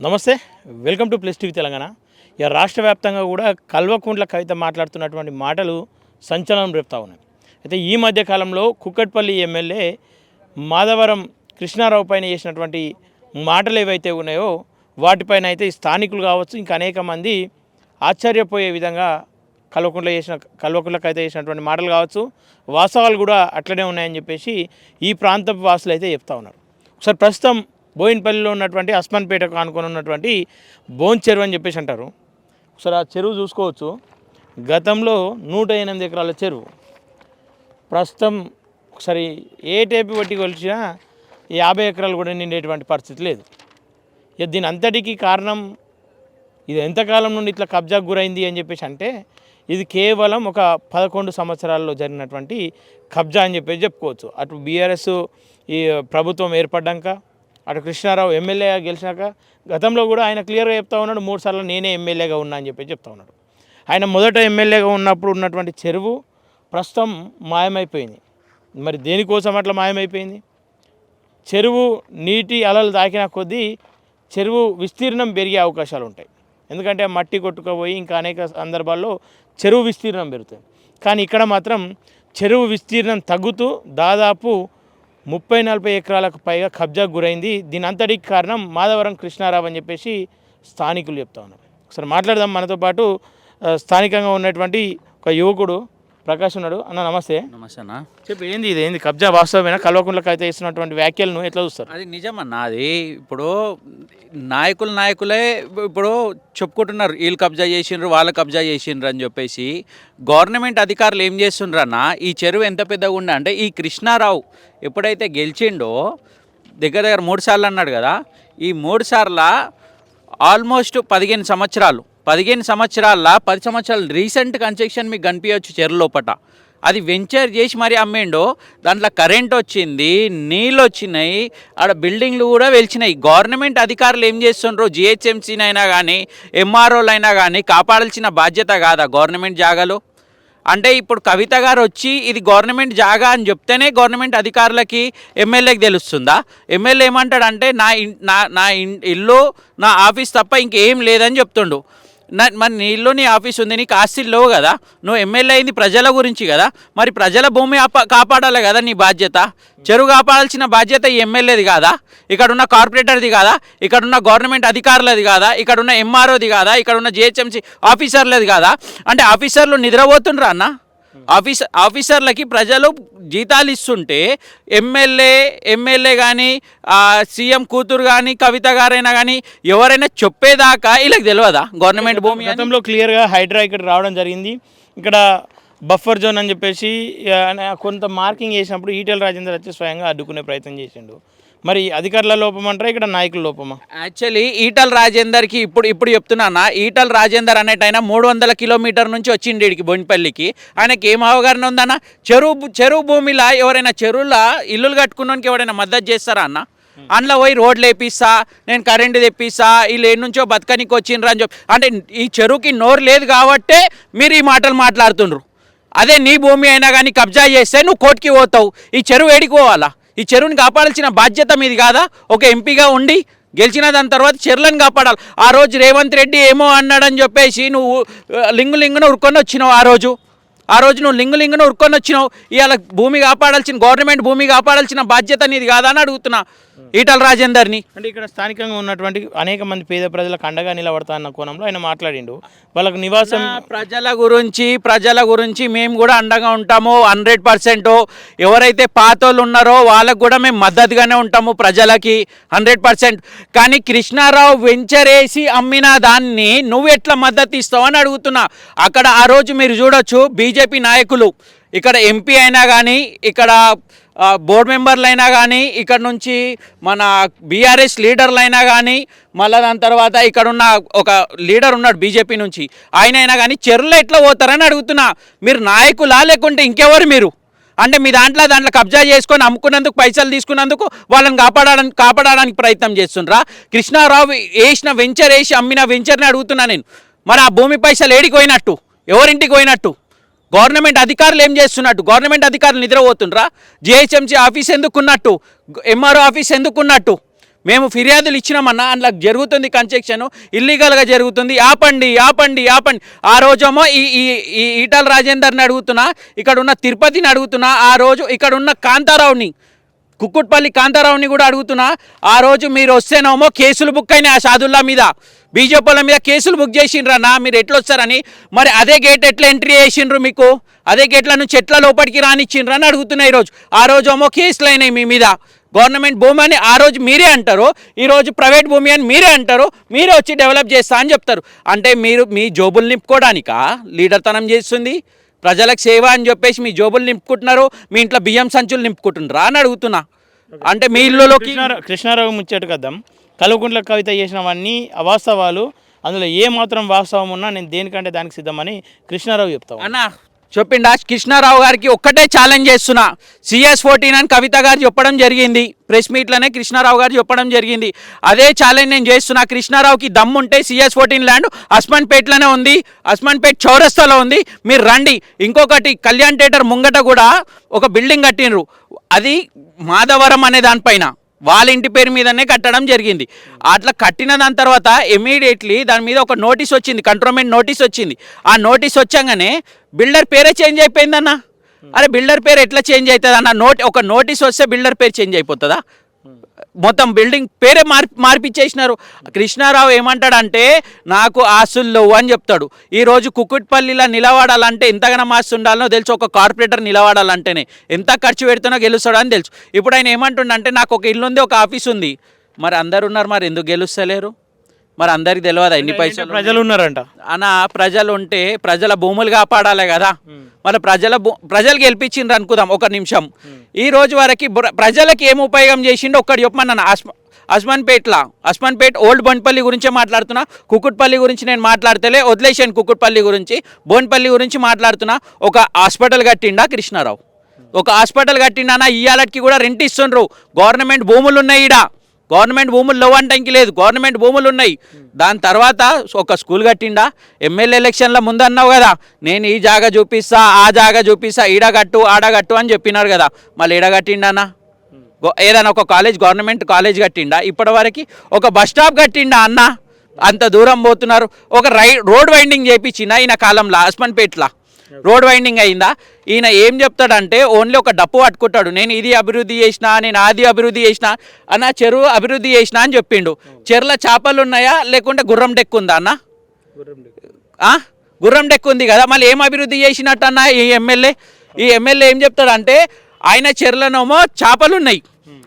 నమస్తే, welcome to plus TV Telangana. ఇక రాష్ట్ర వ్యాప్తంగా కూడా కల్వకుంట్ల కవిత మాట్లాడుతున్నటువంటి మాటలు సంచలనం రేపుతా ఉన్నాయి. అయితే ఈ మధ్య కాలంలో కుక్కట్పల్లి ఎమ్మెల్యే మాధవరం కృష్ణారావు పైన చేసినటువంటి మాటలు ఏవైతే ఉన్నాయో వాటిపైన అయితే స్థానికులు కావచ్చు, ఇంకా అనేక మంది ఆశ్చర్యపోయే విధంగా కల్వకుంట్ల కవిత చేసినటువంటి మాటలు కావచ్చు, వాస్తవాలు కూడా అట్లనే ఉన్నాయని చెప్పేసి ఈ ప్రాంతపు వాసులు అయితే చెప్తా ఉన్నారు. ఒకసారి ప్రస్తుతం బోయినపల్లిలో ఉన్నటువంటి అస్మాన్పేటకు ఆనుకొని ఉన్నటువంటి బోన్ చెరువు అని చెప్పేసి అంటారు. ఒకసారి ఆ చెరువు చూసుకోవచ్చు. గతంలో 108 ఎకరాల చెరువు, ప్రస్తుతం ఒకసారి ఏ టేపు బట్టి కొలిచినా 50 ఎకరాలు కూడా నిండేటువంటి పరిస్థితి లేదు. ఇక దీని అంతటికీ కారణం ఇది ఎంతకాలం నుండి ఇట్లా కబ్జాకు గురైంది అని చెప్పేసి అంటే ఇది కేవలం ఒక 11 సంవత్సరాల్లో జరిగినటువంటి కబ్జా అని చెప్పేసి చెప్పుకోవచ్చు. అటు బీఆర్ఎస్ ఈ ప్రభుత్వం ఏర్పడ్డాక, అటు కృష్ణారావు ఎమ్మెల్యేగా గెలిచాక, గతంలో కూడా ఆయన క్లియర్గా చెప్తా ఉన్నాడు, 3 సార్లు నేనే ఎమ్మెల్యేగా ఉన్నా అని చెప్పి చెప్తా ఉన్నాడు. ఆయన మొదట ఎమ్మెల్యేగా ఉన్నప్పుడు ఉన్నటువంటి చెరువు ప్రస్తుతం మాయమైపోయింది. మరి దేనికోసం అట్లా మాయమైపోయింది? చెరువు నీటి అలలు తాకిన కొద్దీ చెరువు విస్తీర్ణం పెరిగే అవకాశాలు ఉంటాయి. ఎందుకంటే మట్టి కొట్టుకుపోయి ఇంకా అనేక సందర్భాల్లో చెరువు విస్తీర్ణం పెరుగుతుంది. కానీ ఇక్కడ మాత్రం చెరువు విస్తీర్ణం తగ్గుతూ దాదాపు 30-40 ఎకరాలకు పైగా కబ్జాకు గురైంది. దీని అంతటికి కారణం మాధవరం కృష్ణారావు అని చెప్పేసి స్థానికులు చెప్తా ఉన్నారు. ఒకసారి మాట్లాడదాం. మనతో పాటు స్థానికంగా ఉన్నటువంటి ఒక యువకుడు ప్రకాష్ ఉన్నాడు. అన్న నమస్తే. నమస్తే అన్న. చెప్పు, ఏంది కబ్జా వాస్తవమైన కల్వకుంట్లకు అయితే ఇస్తున్నటువంటి వ్యాఖ్యలను ఎట్లా చూస్తారు? అది నిజమన్న. అది ఇప్పుడు నాయకులే ఇప్పుడు చెప్పుకుంటున్నారు, వీళ్ళు కబ్జా చేసిండ్రు, వాళ్ళు కబ్జా చేసిండ్రు అని చెప్పేసి. గవర్నమెంట్ అధికారులు ఏం చేస్తుండ్రు అన్న, ఈ చెరువు ఎంత పెద్దగా ఉండే అంటే ఈ కృష్ణారావు ఎప్పుడైతే గెలిచిండో దగ్గర 3 సార్లు అన్నాడు కదా, ఈ 3 సార్ల ఆల్మోస్ట్ 15 సంవత్సరాలు 10 సంవత్సరాలు రీసెంట్ కన్స్ట్రక్షన్ మీకు కనిపించవచ్చు చెరువు లోపట. అది వెంచర్ చేసి మరీ అమ్మేండో, దాంట్లో కరెంట్ వచ్చింది, నీళ్ళు వచ్చినాయి, ఆడ బిల్డింగ్లు కూడా వెలిచినాయి. గవర్నమెంట్ అధికారులు ఏం చేస్తుండ్రో, జిహెచ్ఎంసీనైనా కానీ ఎంఆర్ఓలైనా కానీ కాపాడాల్సిన బాధ్యత కాదా గవర్నమెంట్ జాగాలో? అంటే ఇప్పుడు కవిత గారు వచ్చి ఇది గవర్నమెంట్ జాగా అని చెప్తేనే గవర్నమెంట్ అధికారులకి ఎమ్మెల్యేకి తెలుస్తుందా? ఎమ్మెల్యే ఏమంటాడంటే నా ఇల్లు నా ఆఫీస్ తప్ప ఇంకేం లేదని చెప్తుండు. మరి నీ ఇల్లు నీ ఆఫీస్ ఉంది, నీకు ఆస్తులు లేవు కదా, నువ్వు ఎమ్మెల్యే అయింది ప్రజల గురించి కదా, మరి ప్రజల భూమి కాపాడాలి కదా నీ బాధ్యత. చెరువు కాపాడాల్సిన బాధ్యత ఈ ఎమ్మెల్యేది కాదా, ఇక్కడున్న కార్పొరేటర్ది కాదా, ఇక్కడున్న గవర్నమెంట్ అధికారులది కాదా, ఇక్కడున్న ఎంఆర్ఓది కాదా, ఇక్కడున్న జిహెచ్ఎంసీ ఆఫీసర్లది కాదా? అంటే ఆఫీసర్లు నిద్రపోతుండ్రా అన్న? ఆఫీసర్లకి ప్రజలు జీతాలు ఇస్తుంటే ఎమ్మెల్యే కానీ సీఎం కూతురు కానీ కవిత గారైనా కానీ ఎవరైనా చెప్పేదాకా వీళ్ళకి తెలియదా గవర్నమెంట్ భూమి? గతంలో క్లియర్గా హైడ్రా ఇక్కడ రావడం జరిగింది. ఇక్కడ బఫర్ జోన్ అని చెప్పేసి కొంత మార్కింగ్ చేసినప్పుడు ఈటెల రాజేందర్ వచ్చి స్వయంగా అడ్డుకునే ప్రయత్నం చేసిండు. మరి అధికారుల లోపం అంటారా, ఇక్కడ నాయకుల లోపమా? యాక్చువల్లీ ఈటల రాజేందర్కి ఇప్పుడు చెప్తున్నా, ఈటల రాజేందర్ అనేటైనా 300 కిలోమీటర్ నుంచి వచ్చిండి ఇడికి బొయినపల్లికి. ఆయనకి ఏం అవగాహన ఉందన్న? చెరువు భూమిలా ఎవరైనా చెరువులా ఇల్లులు కట్టుకున్నానికి ఎవరైనా మద్దతు చేస్తారా అన్న? అందులో పోయి రోడ్లు వేపిస్తా, నేను కరెంటు తెప్పిస్తా, వీళ్ళు ఏ నుంచో బతకనికి వచ్చిండ్రు అని చెప్పి, అంటే ఈ చెరువుకి నోరు లేదు కాబట్టే మీరు ఈ మాటలు మాట్లాడుతుండ్రు. అదే నీ భూమి అయినా కానీ కబ్జా చేస్తే నువ్వు కోర్టుకి పోతావు. ఈ చెరువు ఏడికోవాలా? ఈ చెరువుని కాపాడాల్సిన బాధ్యత మీది కాదా? ఒక ఎంపీగా ఉండి గెలిచిన దాని తర్వాత చెరువులను కాపాడాలి. ఆ రోజు రేవంత్ రెడ్డి ఏమో అన్నాడని చెప్పేసి నువ్వు లింగున ఉరుకొని వచ్చినావు. ఆ రోజు నువ్వు లింగున ఉరుకొని వచ్చినావు. ఇవాళ గవర్నమెంట్ భూమి కాపాడాల్సిన బాధ్యత నీది కాదా అని అడుగుతున్నా ఈటల రాజేందర్ని. అంటే ఇక్కడ స్థానికంగా ఉన్నటువంటి అనేక మంది పేద ప్రజలకు అండగా నిలబడతా అన్న కోణంలో ఆయన మాట్లాడిండు. వాళ్ళకు నివాసం ప్రజల గురించి మేము కూడా అండగా ఉంటాము 100%. ఎవరైతే పాతోళ్ళు ఉన్నారో వాళ్ళకు కూడా మేము మద్దతుగానే ఉంటాము ప్రజలకి 100%. కానీ కృష్ణారావు వెంచర్ వేసి అమ్మిన దాన్ని నువ్వు ఎట్లా మద్దతు ఇస్తావు అని అడుగుతున్నా. అక్కడ ఆ రోజు మీరు చూడొచ్చు, బీజేపీ నాయకులు, ఇక్కడ ఎంపీ అయినా కానీ, ఇక్కడ బోర్డు మెంబర్లు అయినా కానీ, ఇక్కడ నుంచి మన బీఆర్ఎస్ లీడర్లు అయినా కానీ, మళ్ళీ దాని తర్వాత ఇక్కడున్న ఒక లీడర్ ఉన్నాడు బీజేపీ నుంచి, ఆయన అయినా కానీ చెరువులో ఎట్లా పోతారని అడుగుతున్నా. మీరు నాయకులా లేకుంటే ఇంకెవరు మీరు? అంటే మీ దాంట్లో కబ్జా చేసుకొని అమ్ముకున్నందుకు, పైసలు తీసుకున్నందుకు వాళ్ళని కాపాడడానికి ప్రయత్నం చేస్తుండ్రా? కృష్ణారావు వెంచర్ వేసి అమ్మిన వెంచర్ని అడుగుతున్నా నేను. మరి ఆ భూమి పైసలు ఏడికి పోయినట్టు, ఎవరింటికి పోయినట్టు? గవర్నమెంట్ అధికారులు ఏం చేస్తున్నట్టు? గవర్నమెంట్ అధికారులు నిద్రపోతుండ్రా? జిహెచ్ఎంసీ ఆఫీస్ ఎందుకున్నట్టు? ఎంఆర్ఓ ఆఫీస్ ఎందుకున్నట్టు? మేము ఫిర్యాదులు ఇచ్చినామన్నా అందులో జరుగుతుంది కన్స్ట్రక్షన్ ఇల్లీగల్గా జరుగుతుంది, ఆపండి ఆపండి ఆపండి. ఆ రోజేమో ఈ ఈటల రాజేందర్ని అడుగుతున్నా, ఇక్కడ ఉన్న తిరుపతిని అడుగుతున్నా, ఆ రోజు ఇక్కడ ఉన్న కాంతారావుని, కుక్కుట్పల్లి కాంతారావుని కూడా అడుగుతున్నా. ఆ రోజు మీరు వస్తేనేమో కేసులు బుక్ అయినాయి ఆ సాదుల్లా మీద, బీజేపీల మీద కేసులు బుక్ చేసిండ్రన్నా, మీరు ఎట్లా వస్తారని. మరి అదే గేట్ ఎట్లా ఎంట్రీ చేసిండ్రు, మీకు అదే గేట్ల నుంచి ఎట్లా లోపలికి రానిచ్చిండ్రు అని అడుగుతున్నా. ఈరోజు ఆ రోజు ఏమో కేసులు అయినాయి మీ మీద, గవర్నమెంట్ భూమి అని ఆ రోజు మీరే అంటారు, ఈరోజు ప్రైవేట్ భూమి అని మీరే అంటారు, మీరే వచ్చి డెవలప్ చేస్తా అని చెప్తారు. అంటే మీరు మీ జోబులు నింపుకోవడానికా లీడర్తనం చేస్తుంది? ప్రజలకు సేవ అని చెప్పేసి మీ జోబులు నింపుకుంటున్నారు, మీ ఇంట్లో బియ్యం సంచులు నింపుకుంటున్నారా అని అడుగుతున్నా. అంటే మీ ఇల్లులోకి కృష్ణారావు ముచ్చట కద్దాం, కల్వకుంట్ల కవిత చేసినవన్నీ అవాస్తవాలు, అందులో ఏ మాత్రం వాస్తవం ఉన్నా నేను దేనికంటే దానికి సిద్ధమని కృష్ణారావు చెప్తాను అన్న చెప్పిండా. కృష్ణారావు గారికి ఒక్కటే ఛాలెంజ్ చేస్తున్నా, CS14 అని కవిత గారు చెప్పడం జరిగింది, ప్రెస్ మీట్లోనే కృష్ణారావు గారు చెప్పడం జరిగింది. అదే ఛాలెంజ్ నేను చేస్తున్నా. కృష్ణారావుకి దమ్ముంటే CS14 ల్యాండ్ అస్మాన్పేటలోనే ఉంది, అస్మాన్పేట్ చౌరస్తాలో ఉంది, మీరు రండి. ఇంకొకటి కళ్యాణ్ థియేటర్ ముంగట కూడా ఒక బిల్డింగ్ కట్టినరు, అది మాధవరం అనే దానిపైన వాళ్ళ ఇంటి పేరు మీదనే కట్టడం జరిగింది. అట్లా కట్టిన దాని తర్వాత ఇమీడియట్లీ దాని మీద ఒక నోటీస్ వచ్చింది, కంట్రోల్మెంట్ నోటీస్ వచ్చింది. ఆ నోటీస్ వచ్చాగానే బిల్డర్ పేరే చేంజ్ అయిపోయిందన్న. అరే బిల్డర్ పేరు ఎట్లా చేంజ్ అవుతుంది అన్న? ఒక నోటీస్ వస్తే బిల్డర్ పేరు చేంజ్ అయిపోతుందా? మొత్తం బిల్డింగ్ పేరే మార్పిచ్చేసినారు. కృష్ణారావు ఏమంటాడంటే నాకు ఆస్తులు లేవు అని చెప్తాడు. ఈరోజు కుకుట్పల్లిలో నిలబడాలంటే ఎంతగానో ఆస్తి ఉండాలనో తెలుసు. ఒక కార్పొరేటర్ నిలబడాలంటేనే ఎంత ఖర్చు పెడుతున్నా గెలుస్తాడు అని తెలుసు. ఇప్పుడు ఆయన ఏమంటుండంటే నాకు ఒక ఇల్లు ఉంది, ఒక ఆఫీస్ ఉంది. మరి అందరు ఉన్నారు, మరి ఎందుకు గెలుస్తలేరు? మరి అందరికి తెలియదా ఎన్ని పైసలు ప్రజలు ఉన్నారంట అన్న? ప్రజలు ఉంటే ప్రజల భూములు కాపాడాలి కదా. మరి ప్రజలు గెలిపించిండ్రు అనుకుందాం ఒక నిమిషం. ఈ రోజు వరకు ప్రజలకు ఏం ఉపయోగం చేసిండో ఒక్కటి చెప్పమన్నా. అస్మాన్పేట్ ఓల్డ్ బోన్పల్లి గురించే మాట్లాడుతున్నా, కుకుట్పల్లి గురించి నేను మాట్లాడతలే, వదిలేసాను. కుకుట్పల్లి గురించి, బోన్పల్లి గురించి మాట్లాడుతున్నా. ఒక హాస్పిటల్ కట్టిండా కృష్ణారావు? ఒక హాస్పిటల్ కట్టిండా? ఇయ్యాలకి కూడా రెంట్ ఇస్తుండ్రు. గవర్నమెంట్ భూములు ఉన్నాయి, ఈడ గవర్నమెంట్ భూములు లేవంటానికి లేదు, గవర్నమెంట్ భూములు ఉన్నాయి. దాని తర్వాత ఒక స్కూల్ కట్టిండా? ఎమ్మెల్యే ఎలక్షన్ల ముందు అన్నావు కదా, నేను ఈ జాగా చూపిస్తా, ఆ జాగా చూపిస్తా, ఈడగట్టు ఆడగట్టు అని చెప్పినారు కదా. మళ్ళీ ఈడగట్టిండానా? ఏదైనా ఒక గవర్నమెంట్ కాలేజ్ కట్టిండా? ఇప్పటివరకు ఒక బస్ స్టాప్ కట్టిండా అన్న? అంత దూరం పోతున్నారు. ఒక రోడ్ వైండింగ్ చేయించిందా ఈయన కాలంలో? అస్మాన్పేట్లా రోడ్ వైండింగ్ అయిందా? ఈయన ఏం చెప్తాడంటే ఓన్లీ ఒక డప్పు పట్టుకుంటాడు, నేను ఇది అభివృద్ధి చేసినా, నేను అది అభివృద్ధి చేసినా అన్న, చెరువు అభివృద్ధి చేసినా అని చెప్పిండు. చెరువుల చేపలు ఉన్నాయా లేకుంటే గుర్రం డెక్కు ఉందా అన్న? గుర్రం డెక్కు ఉంది కదా. మళ్ళీ ఏం అభివృద్ధి చేసినట్టు అన్న ఈ ఎమ్మెల్యే ఏం చెప్తాడంటే ఆయన చెరువులనేమో చేపలు ఉన్నాయి,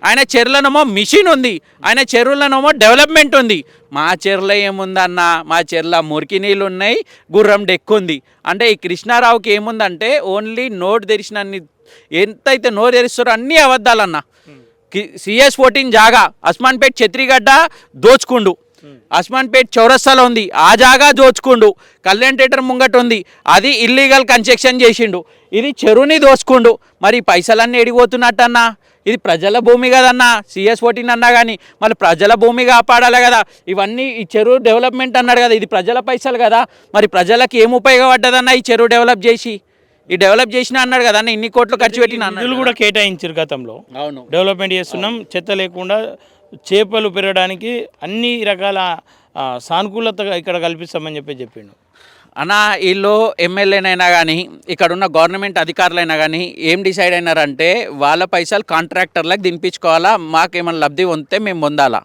ఆయన చెరువులనేమో మిషన్ ఉంది, ఆయన చెరువులనేమో డెవలప్మెంట్ ఉంది. మా చెరువులో ఏముందన్న? మా చెరువులో మురికి నీళ్ళు ఉన్నాయి, గుర్రం డెక్కు ఉంది. అంటే ఈ కృష్ణారావుకి ఏముందంటే ఓన్లీ నోటు తెరిచినన్ని, ఎంతైతే నోరు తెరిస్తారో అన్నీ అబద్ధాలన్న. CS14 జాగా అస్మాన్పేట్ ఛత్రిగడ్డ దోచుకుండు, అస్మాన్పేట్ చౌరస్తాలో ఉంది, ఆ జాగా దోచుకుండు. కళ్యాణ్ థియేటర్ ముంగట ఉంది, అది ఇల్లీగల్ కన్స్ట్రక్షన్ చేసిండు. ఇది చెరువుని దోచుకుండు. మరి పైసలన్నీ ఎడిగిపోతున్నట్టన్నా? ఇది ప్రజల భూమి కదన్నా. CS14 అన్నా కానీ మళ్ళీ ప్రజల భూమి కాపాడాలి కదా. ఇవన్నీ ఈ చెరువు డెవలప్మెంట్ అన్నాడు కదా, ఇది ప్రజల పైసలు కదా. మరి ప్రజలకు ఏం ఉపయోగపడ్డదన్నా ఈ చెరువు డెవలప్ చేసి? ఈ డెవలప్ చేసిన అన్నాడు కదా, ఇన్ని కోట్లు ఖర్చు పెట్టిన నిధులు కూడా కేటాయించారు గతంలో. అవును, డెవలప్మెంట్ చేస్తున్నాం, చెత్త లేకుండా చేపలు పెరగడానికి అన్ని రకాల సానుకూలత ఇక్కడ కల్పిస్తామని చెప్పిండు అన్న. వీళ్ళు ఎమ్మెల్యేనైనా కానీ ఇక్కడున్న గవర్నమెంట్ అధికారులైనా కానీ ఏం డిసైడ్ అయినారంటే వాళ్ళ పైసలు కాంట్రాక్టర్లకు దింపించుకోవాలా, మాకేమైనా లబ్ధి పొందితే మేము పొందాలా,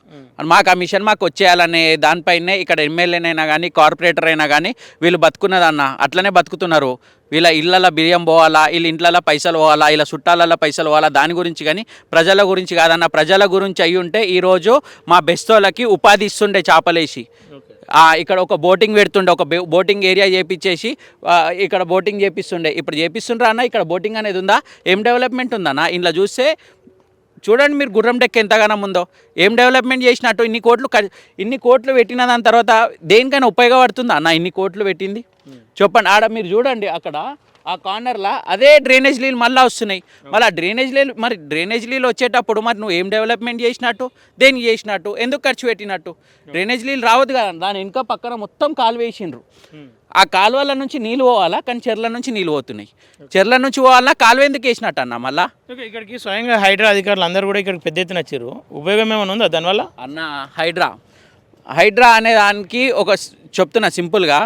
మా కమిషన్ మాకు వచ్చేయాలనే దానిపైనే ఇక్కడ ఎమ్మెల్యేనైనా కానీ కార్పొరేటర్ అయినా కానీ వీళ్ళు బతుకున్నదన్న. అట్లనే బతుకుతున్నారు. వీళ్ళ ఇళ్ళ బియ్యం పోవాలా, వీళ్ళ ఇంట్లలో పైసలు పోవాలా, వీళ్ళ చుట్టాలలో పైసలు పోవాలా, దాని గురించి కానీ ప్రజల గురించి కాదన్న. ప్రజల గురించి అయ్యి ఉంటే ఈరోజు మా బెస్తోళ్ళకి ఉపాధి ఇస్తుండే చేపలేసి. ఇక్కడ ఒక బోటింగ్ పెడుతుండే, ఒక బోటింగ్ ఏరియా చేపించేసి ఇక్కడ బోటింగ్ చేపిస్తుండే. ఇప్పుడు చేపిస్తుండ్రా అన్న? ఇక్కడ బోటింగ్ అనేది ఉందా? ఏం డెవలప్మెంట్ ఉందన్న? ఇంట్లో చూస్తే చూడండి మీరు, గుర్రం డెక్ ఎంతగానో ఉందో. ఏం డెవలప్మెంట్ చేసినట్టు? ఇన్ని కోట్లు పెట్టిన దాని తర్వాత దేనికైనా ఉపయోగపడుతుందా అన్న? ఇన్ని కోట్లు పెట్టింది చెప్పండి. ఆడ మీరు చూడండి, అక్కడ ఆ కార్నర్లో అదే డ్రైనేజ్ నీళ్ళు మళ్ళీ వస్తున్నాయి. మళ్ళీ ఆ డ్రైనేజ్ నీళ్ళు వచ్చేటప్పుడు మరి నువ్వు ఏం డెవలప్మెంట్ చేసినట్టు, దేనికి చేసినట్టు, ఎందుకు ఖర్చు పెట్టినట్టు? డ్రైనేజ్ నీళ్ళు రావద్దు కదా, దాని వెనుక పక్కన మొత్తం కాలువ వేసిండ్రు. ఆ కాలువల నుంచి నీళ్ళు పోవాలా, కానీ చెర్ల నుంచి నీళ్ళు పోతున్నాయి. చెర్ల నుంచి పోవాలా, కాలువ ఎందుకు వేసినట్టు అన్న మళ్ళా? ఇక్కడికి స్వయంగా హైడ్రా అధికారులు అందరూ కూడా ఇక్కడికి పెద్ద ఎత్తున వచ్చారు. ఉపయోగం ఏమైనా ఉందా దానివల్ల? అన్న హైడ్రా అనే దానికి చెప్తున్నా సింపుల్గా,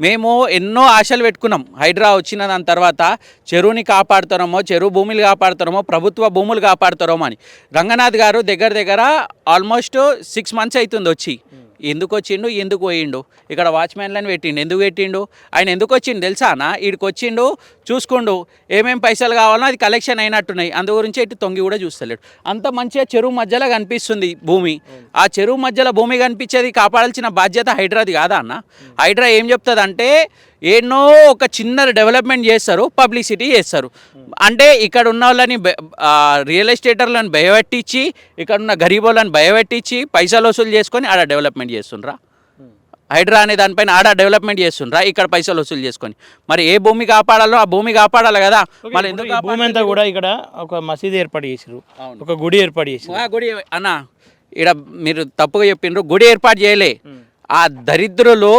మేము ఎన్నో ఆశలు పెట్టుకున్నాం. హైడ్రా వచ్చిన దాని తర్వాత చెరువుని కాపాడుతారమో, చెరువు భూములు కాపాడుతారమో, ప్రభుత్వ భూములు కాపాడుతారమో అని. రంగనాథ్ గారు దగ్గర ఆల్మోస్ట్ 6 months అవుతుంది వచ్చి. ఎందుకు వచ్చిండు, ఎందుకు పోయిండు? ఇక్కడ వాచ్మెన్లను పెట్టిండు, ఎందుకు పెట్టిండు? ఆయన ఎందుకు వచ్చిండు తెలుసా అన్న? ఈడికి వచ్చిండు, చూసుకుండు ఏమేం పైసలు కావాలో అది కలెక్షన్ అయినట్టున్నాయి. అందు గురించి ఇటు తొంగి కూడా చూస్తలేడు. అంత మంచిగా చెరువు మధ్యలో కనిపిస్తుంది భూమి. ఆ చెరువు మధ్యలో భూమి కనిపించేది కాపాడాల్సిన బాధ్యత హైడ్రాది కాదా అన్న? హైడ్రా ఏం చెప్తుంది అంటే ఎన్నో ఒక చిన్న డెవలప్మెంట్ చేస్తారు, పబ్లిసిటీ చేస్తారు. అంటే ఇక్కడ ఉన్న వాళ్ళని రియల్ ఎస్టేటర్లను భయపెట్టించి, ఇక్కడ ఉన్న గరీబులను భయపెట్టించి పైసలు వసూలు చేసుకొని ఆడ డెవలప్మెంట్ చేస్తుండ్రా. హైడ్రా అనే దానిపైన ఆడ డెవలప్మెంట్ చేస్తుండ్రా, ఇక్కడ పైసలు వసూలు చేసుకొని. మరి ఏ భూమి కాపాడాలో ఆ భూమి కాపాడాలి కదా. మరి ఎందుకు భూమి అంతా కూడా ఇక్కడ ఒక మసీదు ఏర్పాటు చేసారు, ఒక గుడి ఏర్పాటు చేసారు. ఆ గుడి అన్న ఇక్కడ మీరు తప్పుగా చెప్పిండ్రు, గుడి ఏర్పాటు చేయలే. ఆ దరిద్రులు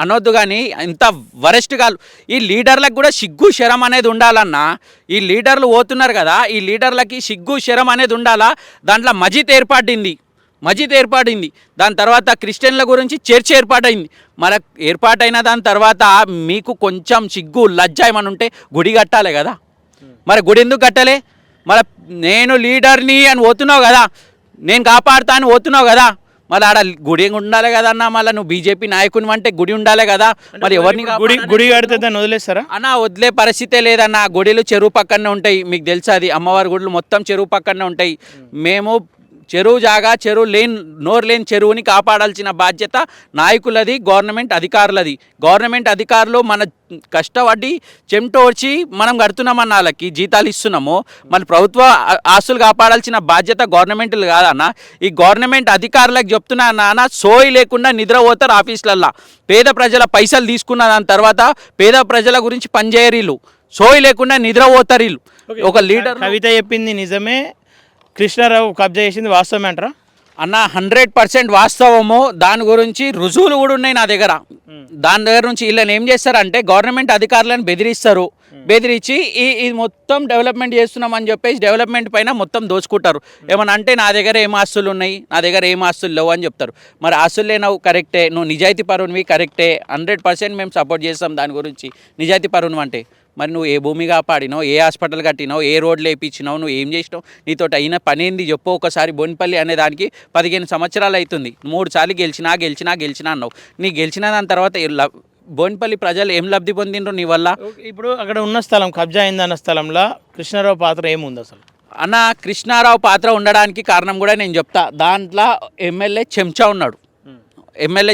అనొద్దు కానీ ఇంత వరెస్ట్ కాదు. ఈ లీడర్లకు కూడా సిగ్గు శరం అనేది ఉండాలన్నా. ఈ లీడర్లు పోతున్నారు కదా, ఈ లీడర్లకి సిగ్గు శరం అనేది ఉండాలా. దాంట్లో మజీద్ ఏర్పాడింది. దాని తర్వాత క్రిస్టియన్ల గురించి చర్చ్ ఏర్పాటైంది. మరి ఏర్పాటైన దాని తర్వాత మీకు కొంచెం సిగ్గు లజ్జ ఏమని ఉంటే గుడి కట్టాలి కదా. మరి గుడి ఎందుకు కట్టలే? మరి నేను లీడర్ని అని పోతున్నావు కదా, నేను కాపాడుతా అని పోతున్నావు కదా, మరి ఆడ గుడి ఉండాలి కదా అన్న. మళ్ళీ నువ్వు బీజేపీ నాయకుని అంటే గుడి ఉండాలి కదా. మరి ఎవరిని గుడి కడితే దాన్ని వదిలేస్తారా అన్న? వదిలే పరిస్థితే లేదన్న. గుడిలు చెరువు పక్కనే ఉంటాయి, మీకు తెలుసు అది. అమ్మవారి గుడులు మొత్తం చెరువు పక్కనే ఉంటాయి. మేము చెరువు జాగా, నోరు లేని చెరువుని కాపాడాల్సిన బాధ్యత నాయకులది, గవర్నమెంట్ అధికారులది. గవర్నమెంట్ అధికారులు మన కష్టపడి చెమటోడ్చి మనం కడుతున్నామన్న వాళ్ళకి జీతాలు ఇస్తున్నాము. మన ప్రభుత్వ ఆస్తులు కాపాడాల్సిన బాధ్యత గవర్నమెంట్లు కాదన్న. ఈ గవర్నమెంట్ అధికారులకు చెప్తున్నా నాన్న, సోయి లేకుండా నిద్రపోతారు ఆఫీసులల్లో. పేద ప్రజల పైసలు తీసుకున్న దాని తర్వాత పేద ప్రజల గురించి పనిచేయరు, సోయి లేకుండా నిద్రపోతారు వీళ్ళు. ఒక లీడర్ కవిత చెప్పింది నిజమే, కృష్ణారావు కబ్జా చేసింది వాస్తవమే అంటారా అన్న? 100% వాస్తవము. దాని గురించి రుజువులు కూడా ఉన్నాయి నా దగ్గర. దాని దగ్గర నుంచి వీళ్ళని ఏం చేస్తారంటే గవర్నమెంట్ అధికారులను బెదిరించి ఈ మొత్తం డెవలప్మెంట్ చేస్తున్నామని చెప్పేసి డెవలప్మెంట్ పైన మొత్తం దోచుకుంటారు. ఏమన్నా అంటే నా దగ్గర ఏం ఆస్తులు ఉన్నాయి, నా దగ్గర ఏం ఆస్తులు లేవు అని చెప్తారు. మరి ఆస్తులు లేనవు కరెక్టే, నువ్వు నిజాయితీ పరునివి కరెక్టే, 100% మేము సపోర్ట్ చేస్తాం దాని గురించి. నిజాయితీ పరును అంటే మరి నువ్వు ఏ భూమి కాపాడినావు, ఏ హాస్పిటల్ కట్టినావు, ఏ రోడ్లు వేయించినావు, నువ్వు ఏం చేసినావు, నీతో అయిన పని ఏంది చెప్పు. ఒకసారి బోయినపల్లి అనే దానికి 15 సంవత్సరాలు అవుతుంది. 3 సార్లు గెలిచినా అన్నావు. నీ గెలిచిన దాని తర్వాత బోయినపల్లి ప్రజలు ఏం లబ్ధి పొందిండ్రు నీ వల్ల? ఇప్పుడు అక్కడ ఉన్న స్థలం, కబ్జా అయిందన్న స్థలంలో కృష్ణారావు పాత్ర ఏముంది అసలు అన్న? కృష్ణారావు పాత్ర ఉండడానికి కారణం కూడా నేను చెప్తా. దాంట్లో ఎమ్మెల్యే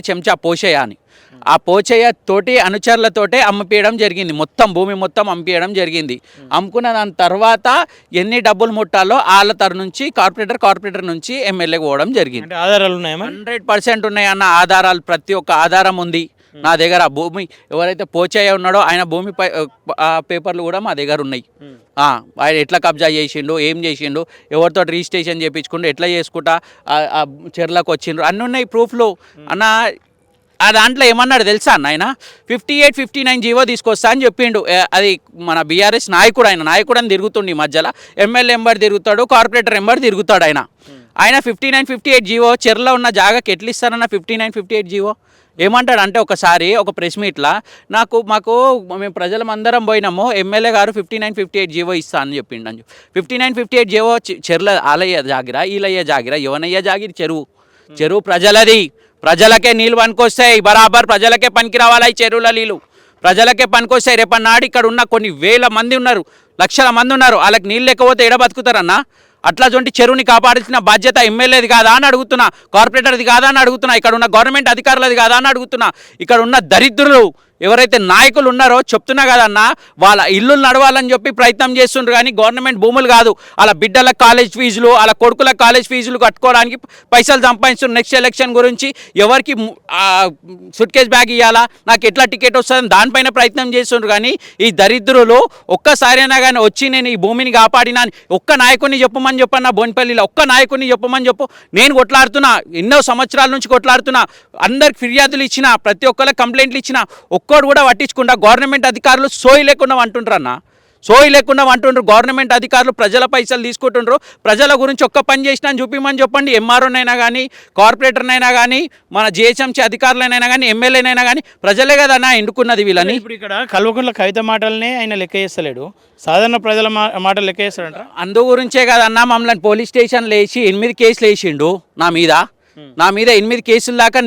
చెంచా పోషయ్య అని. ఆ పోచయ్య తోటి అనుచరులతోటే అమ్మిపేయడం జరిగింది. మొత్తం భూమి మొత్తం అమ్మిపేయడం జరిగింది. అమ్ముకున్న దాని తర్వాత ఎన్ని డబ్బులు ముట్టాలో వాళ్ళ తర నుంచి కార్పొరేటర్ నుంచి ఎమ్మెల్యేకి పోవడం జరిగింది. ఆధారాలు ఉన్నాయా? 100% ఉన్నాయన్న ఆధారాలు. ప్రతి ఒక్క ఆధారం ఉంది నా దగ్గర. భూమి ఎవరైతే పోచయ్య ఉన్నాడో ఆయన భూమి పేపర్లు కూడా మా దగ్గర ఉన్నాయి. ఆయన ఎట్లా కబ్జా చేసిండు, ఏం చేసిండు, ఎవరితో రిజిస్ట్రేషన్ చేయించుకుంటూ ఎట్లా చేసుకుంటా ఆ చెర్లకు వచ్చిండ్రు అన్నీ ఉన్నాయి ప్రూఫ్లు అన్న. ఆ దాంట్లో ఏమన్నాడు తెలుసా అన్న? ఆయన 58, 59 జీవో తీసుకొస్తా అని చెప్పిండు. అది మన బీఆర్ఎస్ నాయకుడు, ఆయన నాయకుడు అని తిరుగుతుండు. ఈ మధ్యలో ఎమ్మెల్యే ఎంబడి తిరుగుతాడు, కార్పొరేటర్ ఎంబడి తిరుగుతాడు. ఆయన 59, 58 జీవో చెర్లో ఉన్న జాగాకి ఎట్లా ఇస్తారన్న? 59, 58 జీవో ఏమంటాడు అంటే, ఒకసారి ఒక ప్రెస్ మీట్లో మాకు మేము ప్రజలమందరం పోయినాము, ఎమ్మెల్యే గారు 59, 58 జీవో ఇస్తా అని చెప్పిండు. 59, 58 జీవో చెర్ల ఆలయ్య జాగిరా, ఈలయ్య జాగిరా, యువనయ్య జాగిరి చెరువు ప్రజలది. ప్రజలకే నీళ్ళు పనికొస్తాయి, బరాబర్ ప్రజలకే పనికి రావాలి. ఈ చెరువుల నీళ్ళు ప్రజలకే పనికొస్తాయి. రేపన్నాడు ఇక్కడ ఉన్న కొన్ని వేల మంది ఉన్నారు, లక్షల మంది ఉన్నారు, వాళ్ళకి నీళ్ళు లేకపోతే ఎడ బతుకుతారన్నా? అట్లాంటి చెరువుని కాపాడాల్సిన బాధ్యత ఎమ్మెల్యేది కాదా అని అడుగుతున్నా, కార్పొరేటర్ది కాదా అని అడుగుతున్నా, ఇక్కడ ఉన్న గవర్నమెంట్ అధికారులది కాదా అని అడుగుతున్నా. ఇక్కడ ఉన్న దరిద్రులు ఎవరైతే నాయకులు ఉన్నారో చెప్తున్నా కదన్నా వాళ్ళ ఇల్లు నడవాలని చెప్పి ప్రయత్నం చేస్తుండ్రు కానీ గవర్నమెంట్ భూములు కాదు. అలా బిడ్డల కాలేజ్ ఫీజులు అలా కొడుకుల కాలేజ్ ఫీజులు కట్టుకోవడానికి పైసలు సంపాదిస్తున్నారు. నెక్స్ట్ ఎలక్షన్ గురించి ఎవరికి సూట్ కేస్ బ్యాగ్ ఇవ్వాలా, నాకు ఎట్లా టికెట్ వస్తుందని దానిపైన ప్రయత్నం చేస్తుండ్రు. కానీ ఈ దరిద్రులు ఒక్కసారైనా కానీ వచ్చి నేను ఈ భూమిని కాపాడినా ఒక్క నాయకుడిని చెప్పమని చెప్పన్నా, బోన్పల్లిలో ఒక్క నాయకుడిని చెప్పమని చెప్పు. నేను కొట్లాడుతున్నా, ఎన్నో సంవత్సరాల నుంచి కొట్లాడుతున్నా, అందరికి ఫిర్యాదులు ఇచ్చిన, ప్రతి ఒక్కరికి కంప్లైంట్లు ఇచ్చిన, ఒక్కడు కూడా పట్టించకుండా గవర్నమెంట్ అధికారులు సోయి లేకుండా అంటుండ్రన్న, సోయి లేకుండా అంటుండ్రు. గవర్నమెంట్ అధికారులు ప్రజల పైసలు తీసుకుంటుండ్రు. ప్రజల గురించి ఒక్క పని చేసినా చూపిమని చెప్పండి. ఎంఆర్ఓనైనా కానీ, కార్పొరేటర్నైనా కానీ, మన జిహెచ్ఎంసీ అధికారులైనా కానీ, ఎమ్మెల్యేనైనా కానీ ప్రజలే కదన్నా ఎన్నుకున్నది వీళ్ళని. ఇప్పుడు ఇక్కడ కల్వకుంట్ల కవిత మాటలనే ఆయన లెక్క చేస్తలేడు, సాధారణ ప్రజల మాటలు లెక్క చేస్తాడంట. అందు గురించే కదన్నా మమ్మల్ని పోలీస్ స్టేషన్లో వేసి 8 కేసులు వేసిండు నా మీద 8 కేసుల దాకా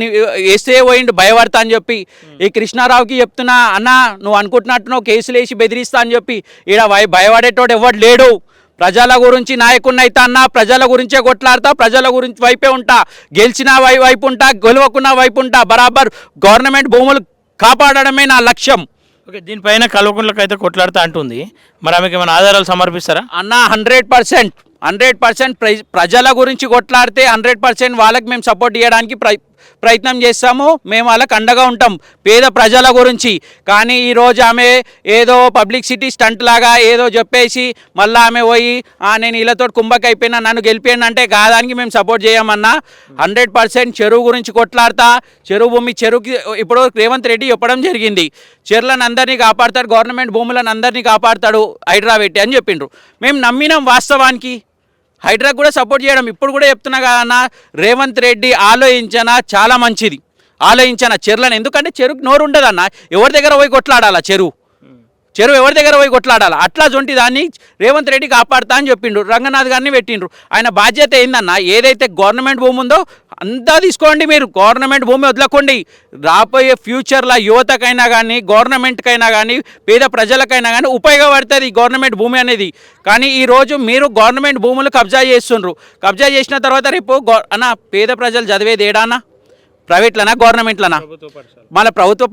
వేస్తే పోయిండు భయపడతా అని చెప్పి. ఈ కృష్ణారావుకి చెప్తున్నా, అన్న నువ్వు అనుకుంటున్నట్టు నువ్వు కేసులు వేసి బెదిరిస్తా అని చెప్పి. ఈడ భయపడేటోడు ఎవడు లేడు. ప్రజల గురించి నాయకుడిని అయితే అన్నా, ప్రజల గురించే కొట్లాడతా, ప్రజల గురించి వైపే ఉంటా, గెలిచిన వైపు ఉంటా, గెలవకున్న వైపు ఉంటా. బరాబర్ గవర్నమెంట్ భూములు కాపాడడమే నా లక్ష్యం. ఓకే, దీనిపైన కల్వకుంట్లకు అయితే కొట్లాడుతా అంటుంది, మరి ఆమెకి ఏమైనా ఆధారాలు సమర్పిస్తారా? అన్న 100% ప్రజల గురించి కొట్లాడితే 100% వాళ్ళకి మేము సపోర్ట్ చేయడానికి ప్రయత్నం చేస్తాము. మేము వాళ్ళకి అండగా ఉంటాం పేద ప్రజల గురించి. కానీ ఈరోజు ఆమె ఏదో పబ్లిసిటీ స్టంట్ లాగా ఏదో చెప్పేసి మళ్ళీ ఆమె పోయి నేను వీళ్ళతో కుంభక్ అయిపోయినా నన్ను గెలిపోయాను అంటే కాదానికి మేము సపోర్ట్ చేయమన్నా. 100% చెరువు గురించి కొట్లాడతా. చెరువు భూమి చెరువుకి ఇప్పుడు రేవంత్ రెడ్డి చెప్పడం జరిగింది, చెరువులను అందరినీ కాపాడతాడు, గవర్నమెంట్ భూములను అందరినీ కాపాడతాడు హైడ్రా పెట్టి అని చెప్పిండ్రు. మేము నమ్మినాం. వాస్తవానికి హైడ్రాకు కూడా సపోర్ట్ చేయడం. ఇప్పుడు కూడా చెప్తున్నా కదన్నా, రేవంత్ రెడ్డి ఆలోచించనా చాలా మంచిది, ఆలోచించనా చెరువులను. ఎందుకంటే చెరువుకి నోరు ఉండదన్న, ఎవరి దగ్గర పోయి కొట్లాడాలా, చెరువు ఎవరి దగ్గర పోయి కొట్లాడాలి. అట్లా జొంటి దాన్ని రేవంత్ రెడ్డి కాపాడుతా అని చెప్పిండ్రు. రంగనాథ్ గారిని పెట్టిండ్రు. ఆయన బాధ్యత ఏందన్న, ఏదైతే గవర్నమెంట్ భూమి ఉందో అంతా తీసుకోండి, మీరు గవర్నమెంట్ భూమి వదలకండి. రాబోయే ఫ్యూచర్లో యువతకైనా కానీ, గవర్నమెంట్కైనా కానీ, పేద ప్రజలకైనా కానీ ఉపయోగపడుతుంది గవర్నమెంట్ భూమి అనేది. కానీ ఈరోజు మీరు గవర్నమెంట్ భూములు కబ్జా చేస్తుండ్రు. కబ్జా చేసిన తర్వాత రేపు అన్న పేద ప్రజలు చదివేది ఏడానా, ప్రైవేట్లనా గవర్నమెంట్లనా? మన ప్రభుత్వ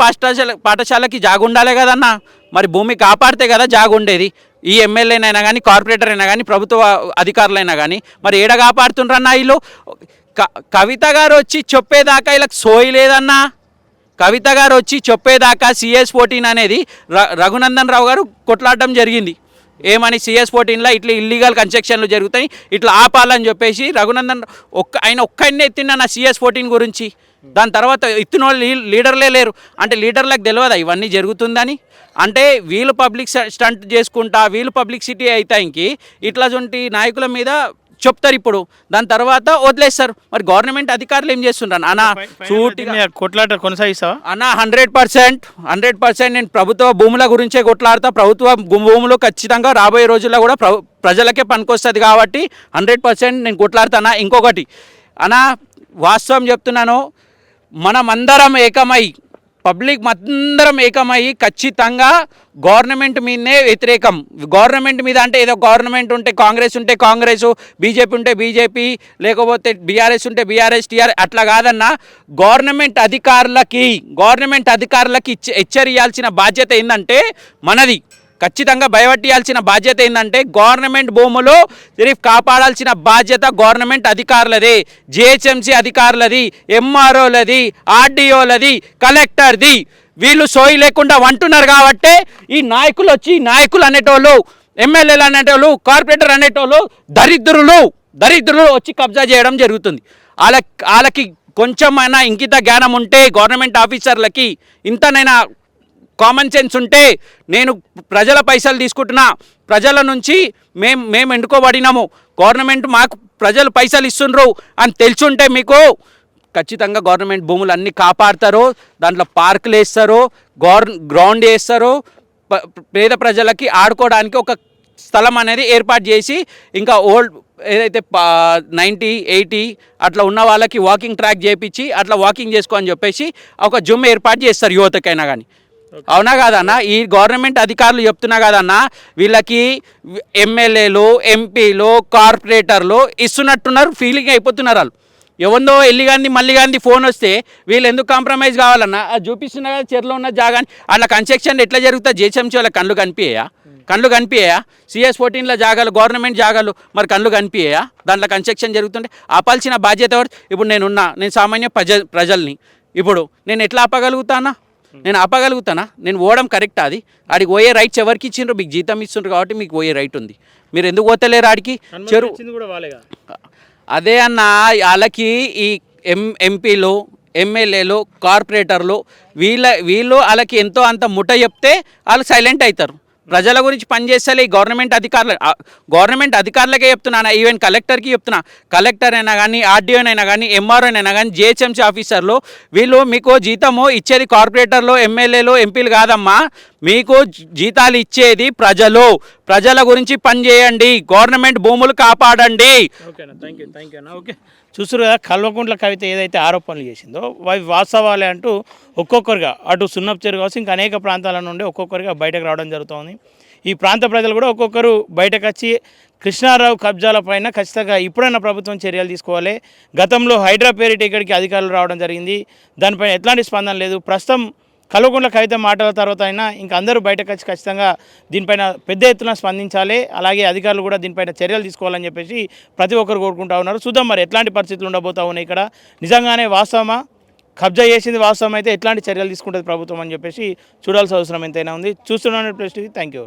పాఠశాలకి జాగుండాలే కదన్నా. మరి భూమి కాపాడితే కదా జాగుండేది. ఈ ఎమ్మెల్యేనైనా కానీ, కార్పొరేటర్ అయినా కానీ, ప్రభుత్వ అధికారులైనా కానీ మరి ఏడ కాపాడుతుండ్రన్నా వీళ్ళు? కవిత గారు వచ్చి చెప్పేదాకా వీళ్ళకి సోయి లేదన్నా. కవిత గారు వచ్చి చెప్పేదాకా CS14 అనేది రఘునందన్ రావు గారు కొట్లాడడం జరిగింది. ఏమని CS14లో ఇట్లా ఇల్లీగల్ కన్స్ట్రక్షన్లు జరుగుతాయి, ఇట్లా ఆపాలని చెప్పేసి రఘునందన్ ఆయన ఒక్కడినే ఎత్తిండ నా CS14 గురించి. దాని తర్వాత ఎత్తిన లీడర్లే లేరు. అంటే లీడర్లకు తెలియదా ఇవన్నీ జరుగుతుందని? అంటే వీళ్ళు పబ్లిక్ స్టంట్ చేసుకుంటా, వీళ్ళు పబ్లిసిటీ అవుతాయికి ఇట్లాంటి నాయకుల మీద చెప్తారు. ఇప్పుడు దాని తర్వాత వదిలేస్తారు. మరి గవర్నమెంట్ అధికారులు ఏం చేస్తుంటారు అన్న? కొట్లాట కొనసాగిస్తావా అన్న? 100% నేను ప్రభుత్వ భూముల గురించే కొట్లాడతా. ప్రభుత్వ భూములు ఖచ్చితంగా రాబోయే రోజుల్లో కూడా ప్రజలకే పనికొస్తుంది కాబట్టి 100% నేను కొట్లాడతానా. ఇంకొకటి అన్న, వాస్తవం చెప్తున్నాను, మనమందరం ఏకమై, పబ్లిక్ అందరం ఏకమై ఖచ్చితంగా గవర్నమెంట్ మీదనే వ్యతిరేకం. గవర్నమెంట్ మీద అంటే ఏదో గవర్నమెంట్ ఉంటే కాంగ్రెస్ ఉంటే కాంగ్రెస్, బీజేపీ ఉంటే బీజేపీ, లేకపోతే బీఆర్ఎస్ ఉంటే బీఆర్ఎస్, టీఆర్ఎస్ అట్లా కాదన్నా. గవర్నమెంట్ అధికారులకి హెచ్చరియాల్సిన బాధ్యత ఏంటంటే మనది. ఖచ్చితంగా భయపట్టియాల్సిన బాధ్యత ఏంటంటే గవర్నమెంట్ భూములు సిరిఫ్ కాపాడాల్సిన బాధ్యత గవర్నమెంట్ అధికారులది, జిహెచ్ఎంసీ అధికారులది, ఎంఆర్ఓలది, ఆర్డీఓలది, కలెక్టర్ది. వీళ్ళు సోయి లేకుండా అంటున్నారు కాబట్టి ఈ నాయకులు వచ్చి, నాయకులు అనేటోళ్ళు, ఎమ్మెల్యేలు అనేటోళ్ళు, కార్పొరేటర్ అనేటోళ్ళు దరిద్రులు వచ్చి కబ్జా చేయడం జరుగుతుంది. వాళ్ళకి కొంచెమైనా ఇంకిత జ్ఞానం ఉంటే, గవర్నమెంట్ ఆఫీసర్లకి ఇంతనైనా కామన్ సెన్స్ ఉంటే, నేను ప్రజల పైసలు తీసుకుంటున్నా, ప్రజల నుంచి మేము ఎన్నుకోబడినాము, గవర్నమెంట్ మాకు ప్రజలు పైసలు ఇస్తుండ్రు అని తెలుసుంటే మీకు ఖచ్చితంగా గవర్నమెంట్ భూములు అన్నీ కాపాడతారు. దాంట్లో పార్కులు వేస్తారు, గ్రౌండ్ వేస్తారు, పేద ప్రజలకి ఆడుకోవడానికి ఒక స్థలం అనేది ఏర్పాటు చేసి, ఇంకా ఏదైతే 90, 80 అట్లా ఉన్న వాళ్ళకి వాకింగ్ ట్రాక్ చేయించి అట్లా వాకింగ్ చేసుకో అని చెప్పేసి ఒక జిమ్ ఏర్పాటు చేస్తారు యువతకైనా కానీ. అవునా కాదన్నా? ఈ గవర్నమెంట్ అధికారులు చెప్తున్నా కదన్నా, వీళ్ళకి ఎమ్మెల్యేలు, ఎంపీలు, కార్పొరేటర్లు ఇస్తున్నట్టున్నారు, ఫీలింగ్ అయిపోతున్నారు వాళ్ళు. ఎవరిదో ఎల్లి గాంధీ మళ్ళీ గాంధీ ఫోన్ వస్తే వీళ్ళు ఎందుకు కాంప్రమైజ్ కావాలన్నా అది చూపిస్తున్నా కదా చెరులో ఉన్న జాగాని అట్లా కన్స్ట్రక్షన్ ఎట్లా జరుగుతా జేహెచ్ఎంసీ వాళ్ళ కళ్ళు కనిపించాయా CS14లో జాగాలు గవర్నమెంట్ జాగాలు మరి కళ్ళు కనిపించాయా దాంట్లో కన్స్ట్రక్షన్ జరుగుతుంటే ఆపాల్సిన బాధ్యత ఎవరు? ఇప్పుడు నేను సామాన్య ప్రజల్ని ఇప్పుడు నేను ఎట్లా ఆపగలుగుతానా? నేను పోవడం కరెక్టా? అది ఆడికి పోయే రైట్స్ ఎవరికి ఇచ్చిండ్రు? మీకు జీతం ఇస్తుండ్రు కాబట్టి మీకు పోయే రైట్ ఉంది. మీరు ఎందుకు పోతలేరు ఆడికి? అదే అన్న వాళ్ళకి ఈ ఎంపీలు ఎమ్మెల్యేలు కార్పొరేటర్లు వీళ్ళు వాళ్ళకి ఎంతో అంత ముఠ చెప్తే వాళ్ళు సైలెంట్ అవుతారు. ప్రజల గురించి పనిచేస్తలే ఈ గవర్నమెంట్ అధికారులకే చెప్తున్నాను, ఈవెన్ కలెక్టర్కి చెప్తున్నా. కలెక్టర్ అయినా కానీ ఆర్డీఓనైనా కానీ ఎంఆర్ఓనైనా కానీ జిహెచ్ఎంసీ ఆఫీసర్లు వీళ్ళు మీకు జీతము ఇచ్చేది కార్పొరేటర్లు ఎమ్మెల్యేలు ఎంపీలు కాదమ్మా, మీకు జీతాలు ఇచ్చేది ప్రజల గురించి పనిచేయండి, గవర్నమెంట్ భూములు కాపాడండి. ఓకేనా, థ్యాంక్ యూ అన్న. ఓకే, చూసారు కదా కల్వకుంట్ల కవిత ఏదైతే ఆరోపణలు చేసిందో అవి వాస్తవాలే అంటూ ఒక్కొక్కరుగా అటు సున్నపు చెరువు కావచ్చు ఇంకా అనేక ప్రాంతాల నుండి ఒక్కొక్కరుగా బయటకు రావడం జరుగుతుంది. ఈ ప్రాంత ప్రజలు కూడా ఒక్కొక్కరు బయటకు వచ్చి కృష్ణారావు కబ్జాల పైన ఖచ్చితంగా ఇప్పుడైనా ప్రభుత్వం చర్యలు తీసుకోవాలి. గతంలో హైడ్రా పేరిట ఇక్కడికి అధికారులు రావడం జరిగింది, దానిపైన ఎట్లాంటి స్పందన లేదు. ప్రస్తుతం కల్వకుంట్ల కవిత మాటల తర్వాత అయినా ఇంకా అందరూ బయటకు వచ్చి ఖచ్చితంగా దీనిపైన పెద్ద ఎత్తున స్పందించాలి, అలాగే అధికారులు కూడా దీనిపైన చర్యలు తీసుకోవాలని చెప్పేసి ప్రతి ఒక్కరు కోరుకుంటా ఉన్నారు. చూద్దాం మరి ఎట్లాంటి పరిస్థితులు ఉండబోతా ఉన్నాయి. ఇక్కడ నిజంగానే వాస్తవమా, కబ్జా చేసింది వాస్తవం అయితే ఎట్లాంటి చర్యలు తీసుకుంటుంది ప్రభుత్వం అని చెప్పేసి చూడాల్సిన అవసరం ఎంతైనా ఉంది. చూస్తున్నాను ప్రెస్ టీవీ. Thank you.